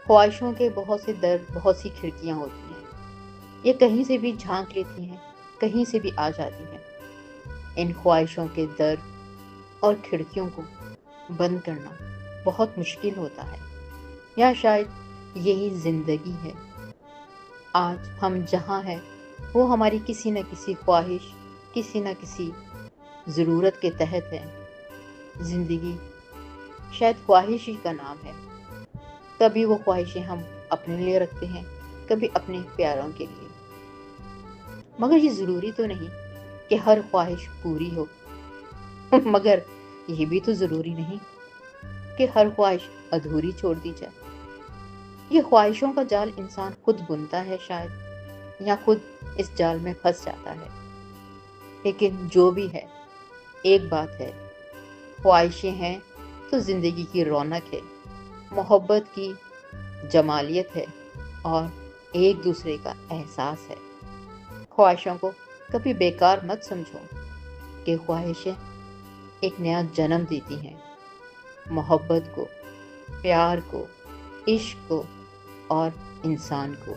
خواہشوں کے بہت سے در، بہت سی کھڑکیاں ہوتی ہیں، یہ کہیں سے بھی جھانک لیتی ہیں، کہیں سے بھی آ جاتی ہیں۔ ان خواہشوں کے در اور کھڑکیوں کو بند کرنا بہت مشکل ہوتا ہے، یا شاید یہی زندگی ہے۔ آج ہم جہاں ہیں وہ ہماری کسی نہ کسی خواہش، کسی نہ کسی ضرورت کے تحت ہے۔ زندگی شاید خواہش ہی کا نام ہے۔ کبھی وہ خواہشیں ہم اپنے لیے رکھتے ہیں، کبھی اپنے پیاروں کے لیے، مگر یہ ضروری تو نہیں کہ ہر خواہش پوری ہو۔ مگر یہ بھی تو ضروری نہیں کہ ہر خواہش ادھوری چھوڑ دی جائے۔ یہ خواہشوں کا جال انسان خود بنتا ہے شاید، یا خود اس جال میں پھنس جاتا ہے۔ لیکن جو بھی ہے، ایک بات ہے، خواہشیں ہیں تو زندگی کی رونق ہے، محبت کی جمالیت ہے، اور ایک دوسرے کا احساس ہے۔ خواہشوں کو کبھی بیکار مت سمجھو، کہ خواہشیں ایک نیا جنم دیتی ہیں، محبت کو، پیار کو، عشق کو اور انسان کو۔